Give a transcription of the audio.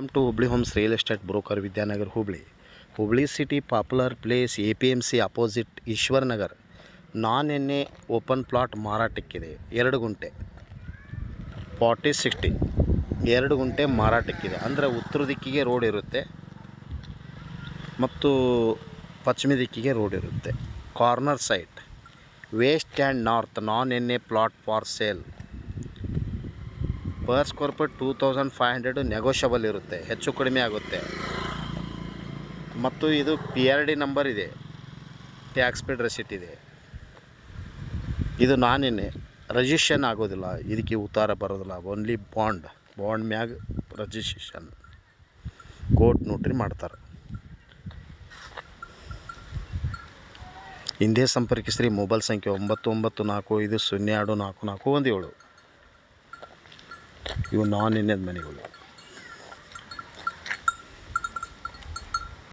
Welcome to Hubli Homes Real Estate Broker Vidyanagar Hubli. Hubli City Popular Place APMC opposite Ishwar Nagar. Non ಎನ್ನೆ open plot ಮಾರಾಟಕ್ಕಿದೆ. 2 ಗುಂಟೆ 40-60 2 ಗುಂಟೆ ಮಾರಾಟಕ್ಕಿದೆ. ಅಂದರೆ ಉತ್ತರ ದಿಕ್ಕಿಗೆ road ಇರುತ್ತೆ ಮತ್ತು ಪಶ್ಚಿಮ ದಿಕ್ಕಿಗೆ ರೋಡ್ ಇರುತ್ತೆ. Corner site west and north non ಎನ್ನೆ plot for sale. Per square feet 2500 negotiable ಇರುತ್ತೆ, ಹೆಚ್ಚು ಕಡಿಮೆ ಆಗುತ್ತೆ. ಮತ್ತು ಇದು PRD ನಂಬರ್ ಇದೆ, ಟ್ಯಾಕ್ಸ್ ಪೇಡ್ ರೆಸಿಟ್ ಇದೆ. ಇದು ನಾನೇನೆ ರಿಜಿಸ್ಟ್ರೇಷನ್ ಆಗೋದಿಲ್ಲ, ಇದಕ್ಕೆ ಉತ್ತಾರ ಬರೋದಿಲ್ಲ. ಓನ್ಲಿ ಬಾಂಡ್ ಮ್ಯಾಗ ರಿಜಿಸ್ಟ್ರೇಷನ್ ಕೋರ್ಟ್ ನೋಟ್ರಿ ಮಾಡ್ತಾರೆ. ಹಿಂದೆ ಸಂಪರ್ಕಿಸ್ರಿ. ಮೊಬೈಲ್ ಸಂಖ್ಯೆ 9945024417. ಇವು ನಾನ್ ಎನ್ನೆದ ಮನೆಗಳು.